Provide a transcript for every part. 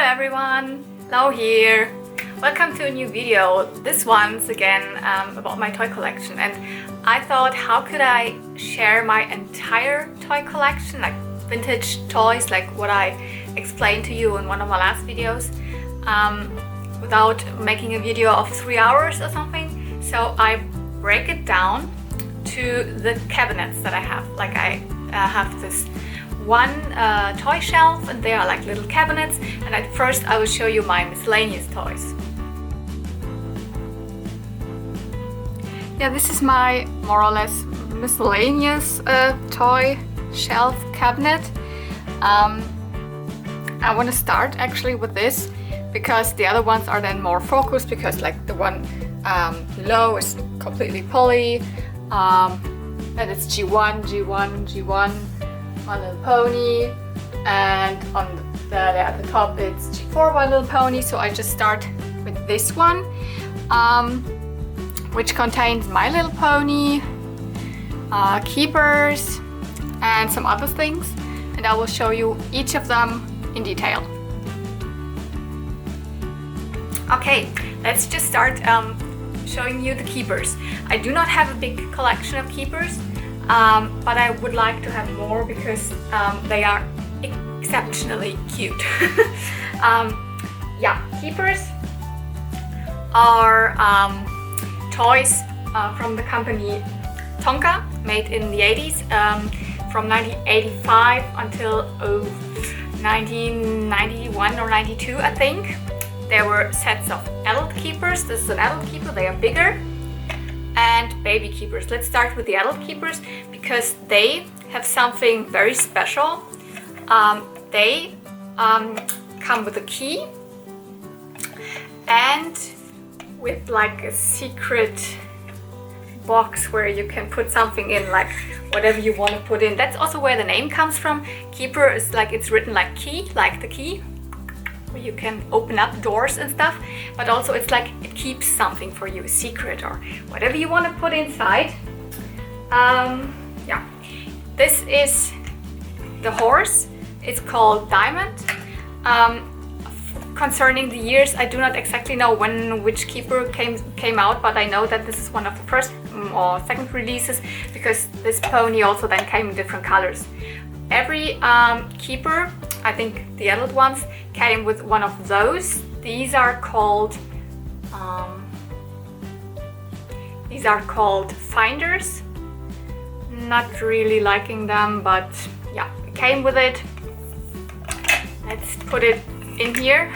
everyone, Lau here. Welcome to a new video. This one's again about my toy collection, and I thought, how could I share my entire toy collection, like vintage toys, like what I explained to you in one of my last videos, without making a video of 3 hours or something. So I break it down to the cabinets that I have. Like I have this one toy shelf, and they are like little cabinets, and at first I will show you my miscellaneous toys. Yeah, this is my more or less miscellaneous toy shelf cabinet. I want to start actually with this because the other ones are then more focused, because like the one below is completely poly, and it's G1, G1, G1, My Little Pony, and on at the top it's G4, My Little Pony. So I just start with this one, which contains My Little Pony, Keepers, and some other things, and I will show you each of them in detail. Okay, let's just start showing you the Keepers. I do not have a big collection of Keepers, but I would like to have more because they are exceptionally cute. Yeah, Keepers are toys from the company Tonka, made in the 80s, from 1985 until 1991 or 92, I think. There were sets of adult Keepers. This is an adult Keeper, they are bigger, and baby Keepers. Let's start with the adult Keepers because they have something very special. They come with a key and with like a secret box where you can put something in, like whatever you want to put in. That's also where the name comes from. Keeper is like, it's written like key, like the key, where you can open up doors and stuff, but also it's like it keeps something for you, a secret or whatever you want to put inside. Yeah, this is the horse. It's called Diamond. Concerning the years, I do not exactly know which Keeper came out, but I know that this is one of the first or second releases, because this pony also then came in different colors. Every Keeper, I think the adult ones, came with one of those. These are called finders. Not really liking them, but yeah, it came with it. Let's put it in here.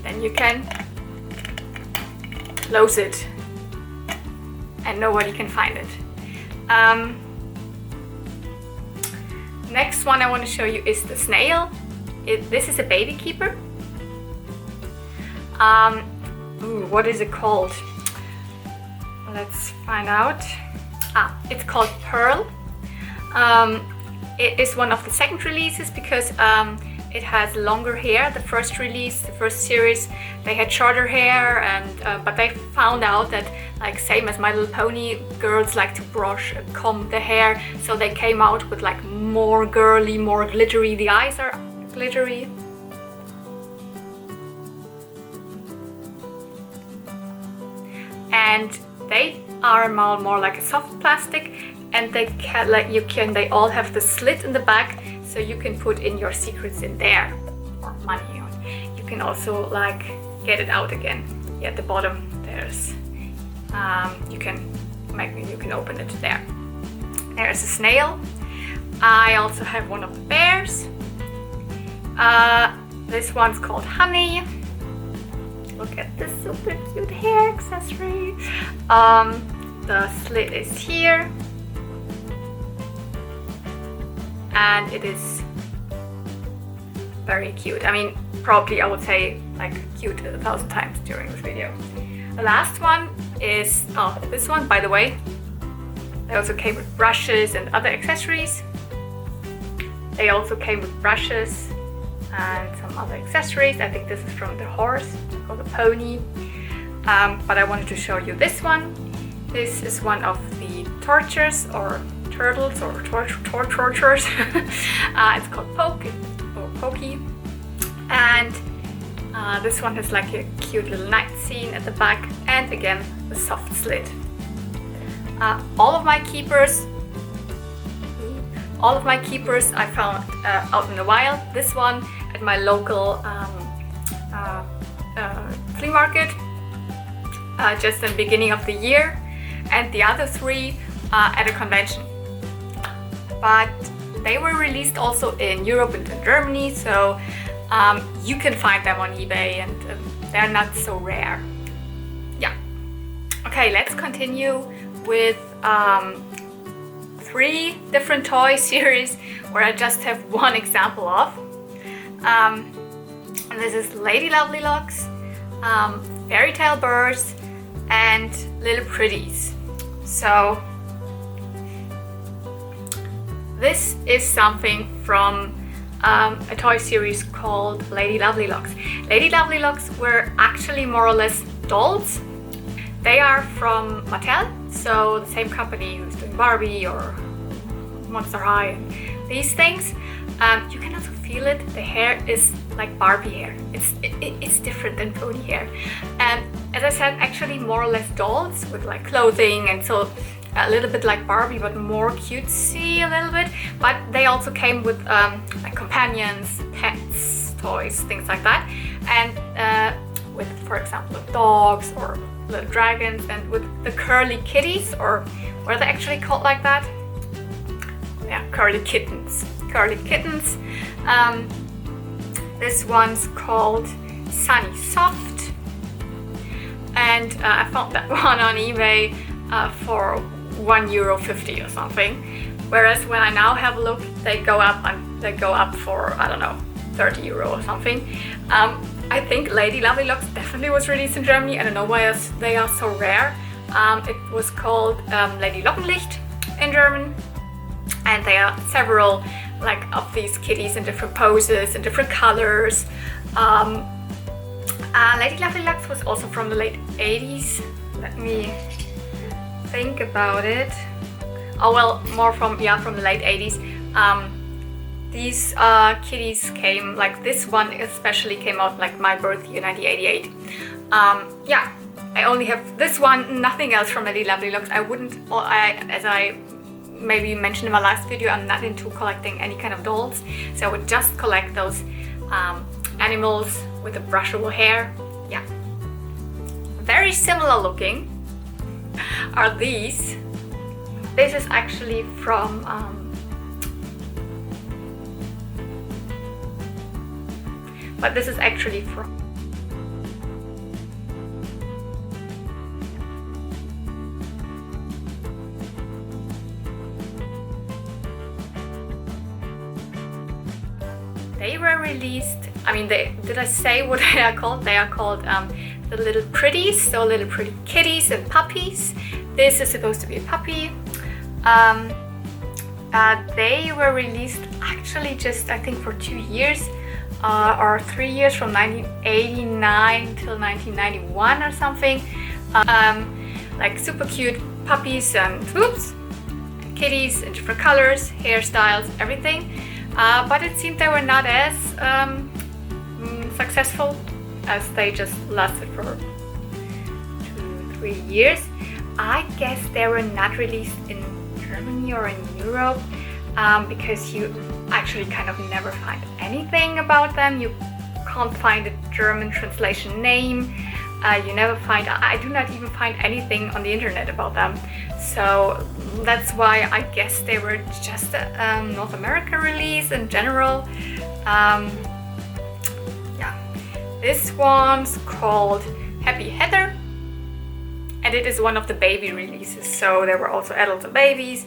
Then you can close it and nobody can find it. Next one I want to show you is the snail. This is a baby Keeper. What is it called? Let's find out. It's called Pearl. It is one of the second releases because it has longer hair. The first release, the first series, they had shorter hair, and but they found out that, like same as My Little Pony, girls like to brush and comb the hair, so they came out with like more girly, more glittery. The eyes are glittery. And they are more like a soft plastic, and they can they all have the slit in the back, so you can put in your secrets in there, or money. You can also like get it out again. Yeah, at the bottom there's you can open it there. There's a snail. I also have one of the bears. This one's called Honey. Look at this super cute hair accessory. The slit is here, and it is very cute. I mean, probably I would say like cute 1,000 times during this video. The last one is this one, by the way. They also came with brushes and other accessories. They also came with brushes and some other accessories. I think this is from the horse or the pony, but I wanted to show you this one. This is one of the torches or turtles or torturers. It's called Poke or Pokey. And this one has like a cute little night scene at the back, and again the soft slit. All of my keepers I found out in the wild. This one at my local flea market just in the beginning of the year, and the other 3 at a convention. But they were released also in Europe and in Germany, so you can find them on eBay, and they're not so rare. Yeah. Okay, let's continue with 3 different toy series where I just have one example of. And this is Lady Lovely Locks, Fairytail birds, and little Pretties. So this is something from a toy series called Lady Lovely Locks. Lady Lovely Locks were actually more or less dolls. They are from Mattel, so the same company who's doing Barbie or Monster High and these things. You can also feel it. The hair is like Barbie hair. It's different than pony hair. And as I said, actually more or less dolls with like clothing, and so a little bit like Barbie, but more cutesy a little bit. But they also came with like companions, pets, toys, things like that. And with, for example, dogs or little dragons, and with the curly kitties, or were they actually called like that? Yeah, curly kittens. Curly kittens. This one's called Sunny Soft, and I found that one on eBay for €1.50 or something. Whereas when I now have a look, they go up for, I don't know, €30 or something. I think Lady Lovely Locks definitely was released in Germany. I don't know why they are so rare. It was called Lady Lockenlicht in German, and there are several like of these kitties in different poses and different colors. Lady Lovely Locks was also from the late 80s. Let me think about it. Oh well, more from the late 80s. These kitties came, like this one especially came out like my birth year, 1988. Yeah, I only have this one, nothing else from Lady Lovely Locks. As I maybe mentioned in my last video, I'm not into collecting any kind of dolls, so I would just collect those animals with the brushable hair. Yeah, very similar looking are these. This is actually from but this is actually from they were released, I mean, did I say what they are called? They are called the little Pretties, so little pretty kitties and puppies. This is supposed to be a puppy. They were released actually just, I think, for 2 years or 3 years, from 1989 till 1991 or something. Like super cute puppies and kitties in different colors, hairstyles, everything. But it seemed they were not as successful, as they just lasted for 2-3 years. I guess they were not released in Germany or in Europe because you actually kind of never find anything about them. You can't find a German translation name. You never find, I do not even find anything on the internet about them. So that's why I guess they were just a North America release in general. Yeah, this one's called Happy Heather, and it is one of the baby releases. So there were also adults and babies,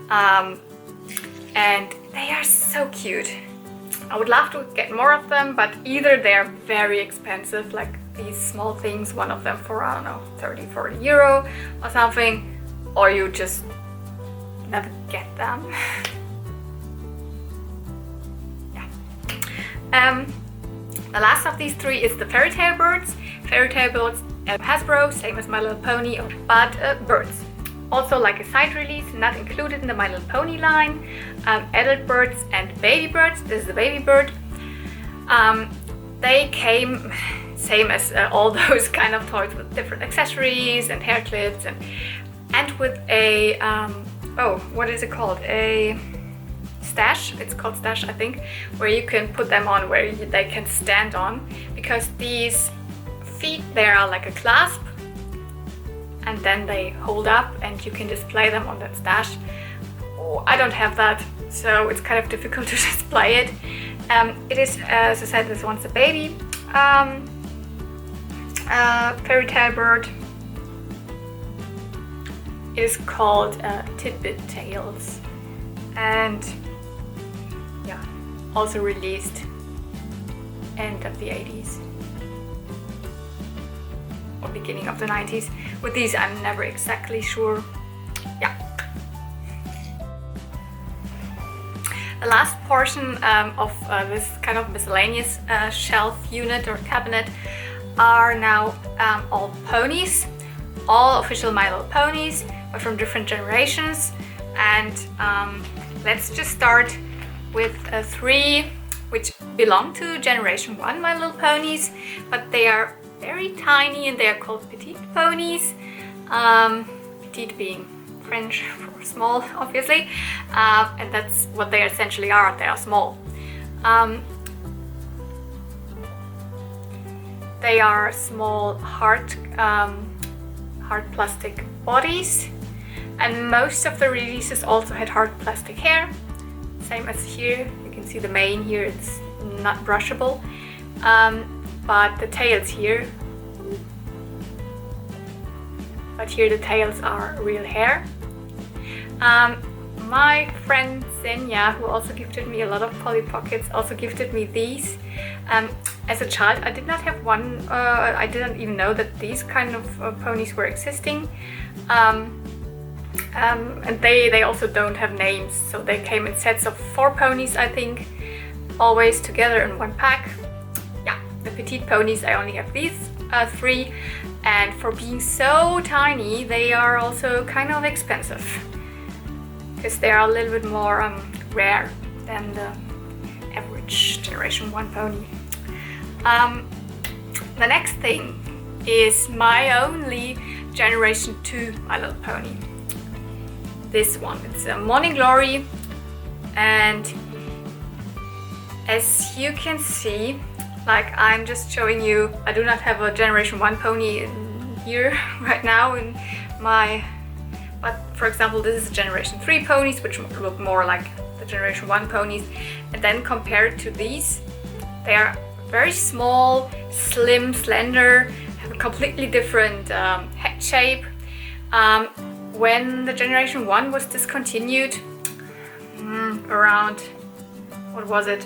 and they are so cute. I would love to get more of them, but either they're very expensive, like these small things, one of them for, I don't know, 30-40 euro or something, or you just never get them. Yeah. The last of these 3 is the Fairytail birds. Fairytail birds, Hasbro, same as My Little Pony, but birds. also like a side release, not included in the My Little Pony line. Adult birds and baby birds. This is the baby bird. They came same as all those kind of toys with different accessories and hair clips and with a oh, what is it called? A stash. It's called stash, I think, where you can put them on, where they can stand on, because these feet, they are like a clasp, and then they hold up and you can display them on that stash. Oh, I don't have that, so it's kind of difficult to display it. It is, as I said, this one's a baby Fairytail bird. It is called Tidbit Tails, and yeah, also released end of the 80s or beginning of the 90s. With these, I'm never exactly sure. Yeah. The last portion of this kind of miscellaneous shelf unit or cabinet are now all ponies, all official My Little Ponies, but from different generations. And let's just start with 3 which belong to generation 1 My Little Ponies, but they are very tiny and they are called petite ponies. Petite being French for small, obviously, and that's what they essentially are. They are small. They are small hard plastic bodies, and most of the releases also had hard plastic hair, same as here. You can see the mane here, it's not brushable, but the tails here, the tails are real hair. My friend Xenia, who also gifted me a lot of Polly Pockets, also gifted me these. As a child, I did not have one. I didn't even know that these kind of ponies were existing. And they also don't have names, so they came in sets of 4 ponies, I think, always together in one pack. Yeah, the petite ponies, I only have these 3, and for being so tiny, they are also kind of expensive, because they are a little bit more rare than the average generation 1 pony. The next thing is my only generation 2 My Little Pony. This one, it's a Morning Glory, and as you can see, like I'm just showing you, I do not have a generation 1 pony in here right now in my, but for example, this is generation 3 ponies, which look more like the generation 1 ponies, and then compared to these, they are very small, slim, slender, have a completely different head shape. When the generation 1 was discontinued, around, what was it,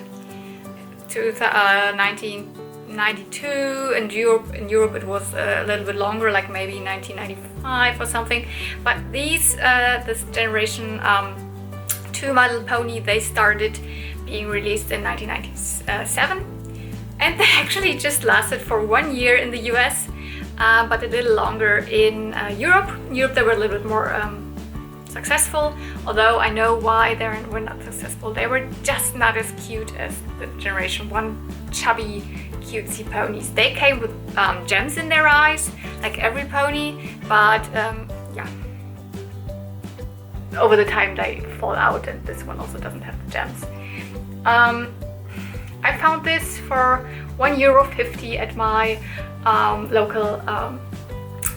1992, and in Europe it was a little bit longer, like maybe 1995 or something. But these, this generation 2 My Little Pony, they started being released in 1997, and they actually just lasted for 1 year in the US. But a little longer in Europe. In Europe they were a little bit more successful, although I know why they were not successful. They were just not as cute as the generation 1 chubby cutesy ponies. They came with gems in their eyes, like every pony, but yeah, over the time they fall out, and this one also doesn't have the gems. I found this for €1.50 at my local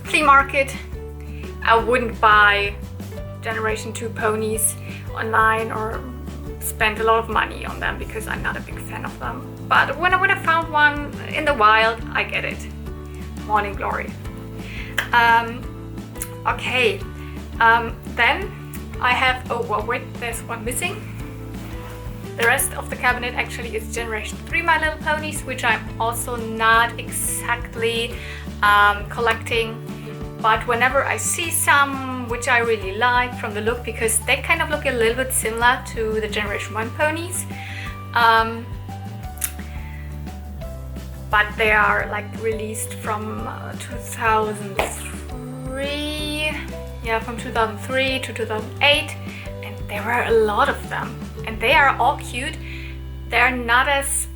flea market. I wouldn't buy generation 2 ponies online or spend a lot of money on them because I'm not a big fan of them. But when I found one in the wild, I get it. Morning Glory. Okay, then I have, oh well, wait, there's one missing. The rest of the cabinet actually is generation 3 My Little Ponies, which I'm also not exactly collecting, but whenever I see some which I really like from the look, because they kind of look a little bit similar to the generation 1 ponies, but they are like released from 2003, yeah, from 2003 to 2008, and there were a lot of them, and they are all cute. They're not as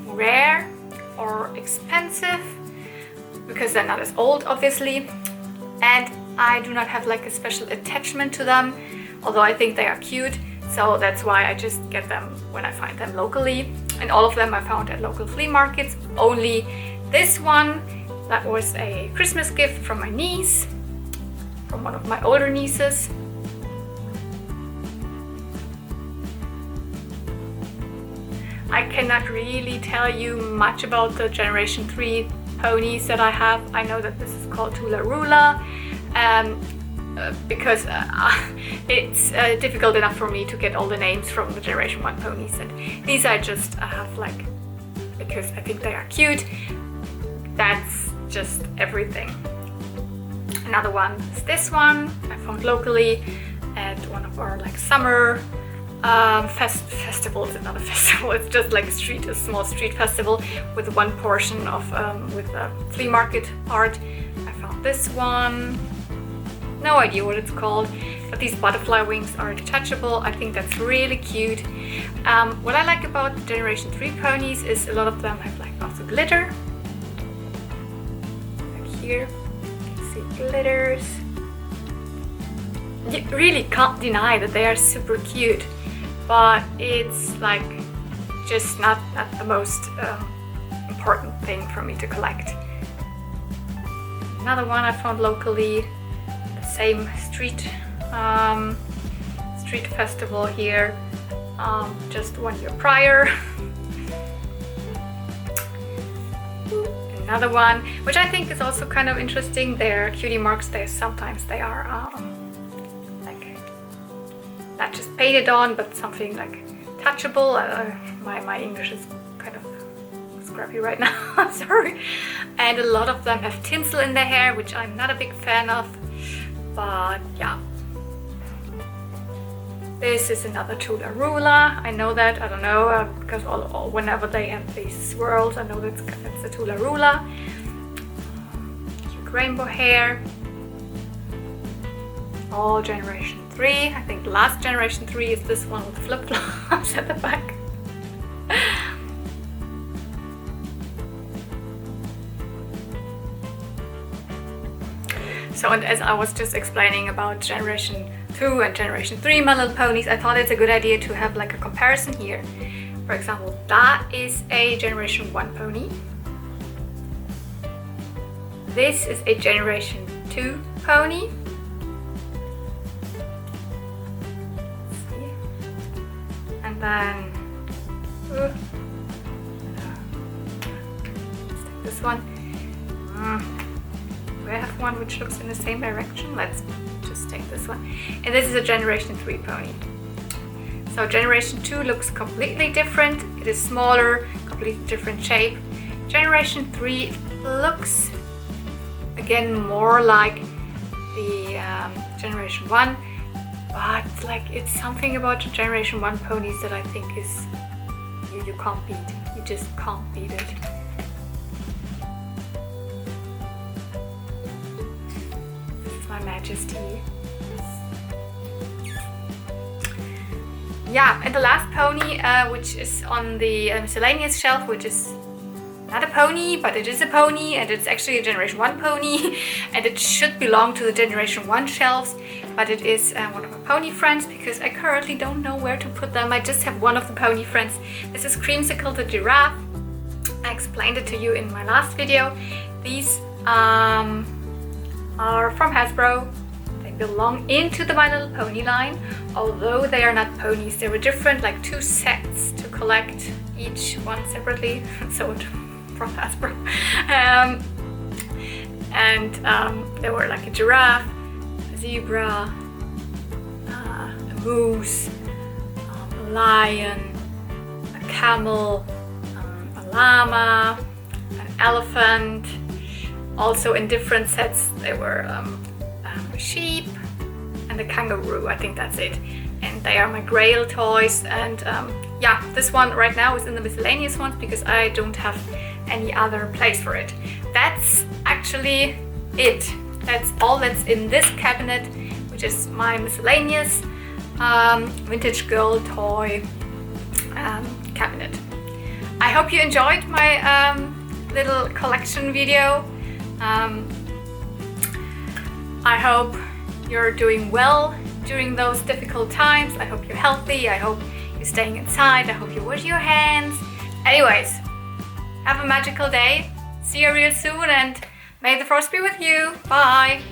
rare or expensive because they're not as old, obviously, and I do not have like a special attachment to them, although I think they are cute. So that's why I just get them when I find them locally, and all of them I found at local flea markets. Only this one, that was a Christmas gift from my niece, from one of my older nieces. I cannot really tell you much about the Generation 3 ponies that I have. I know that this is called Tula because it's difficult enough for me to get all the names from the Generation 1 ponies, and these I just have like because I think they are cute. That's just everything. Another one is this one I found locally at one of our like summer festivals. It's not a festival, it's just like a small street festival with one portion of with a flea market part. I found this one, no idea what it's called, but these butterfly wings are detachable. I think that's really cute. What I like about the Generation 3 ponies is a lot of them have like also glitter. Like here, you can see glitters. You really can't deny that they are super cute, but it's like just not the most important thing for me to collect. Another one I found locally, the same street festival here, just 1 year prior. Another one, which I think is also kind of interesting, they're cutie marks. Sometimes they are like not just painted on, but something like touchable. My English is kind of scrappy right now, sorry. And a lot of them have tinsel in their hair, which I'm not a big fan of, but yeah. This is another Tula Rula. I know that, I don't know, because whenever they have these swirls, I know that's a Tula Rula. Cute rainbow hair. All Generation 3. I think the last Generation 3 is this one with flip-flops at the back. So, and as I was just explaining about Generation 2 and Generation 3 My Little Ponies, I thought it's a good idea to have like a comparison here. For example, that is a Generation 1 pony. This is a Generation 2 pony. And then let's take this one. Do I have one which looks in the same direction? Let's just take this one. And this is a Generation 3 pony. So Generation 2 looks completely different. It is smaller, completely different shape. Generation 3 looks again more like the Generation 1, but like it's something about the Generation 1 ponies that I think is you can't beat. You just can't beat it. This is my Majesty. Yeah, and the last pony, which is on the Miscellaneous shelf, which is not a pony, but it is a pony, and it's actually a Generation 1 pony, and it should belong to the Generation 1 shelves, but it is one of my pony friends, because I currently don't know where to put them. I just have one of the pony friends. This is Creamsicle the giraffe. I explained it to you in my last video. These are from Hasbro. They belong into the My Little Pony line, although they are not ponies. They were different, like 2 sets to collect, each one separately. So from Hasbro. They were like a giraffe, a zebra, a moose, a lion, a camel, a llama, an elephant. Also in different sets there were a sheep and a kangaroo. I think that's it. And they are my Grail toys. And yeah, this one right now is in the Miscellaneous ones because I don't have any other place for it. That's actually it. that's all that's in this cabinet, which is my Miscellaneous vintage girl toy cabinet. I hope you enjoyed my little collection video. I hope you're doing well during those difficult times. I hope you're healthy. I hope you're staying inside. I hope you wash your hands. Anyways, have a magical day. See you real soon, and may the force be with you. Bye.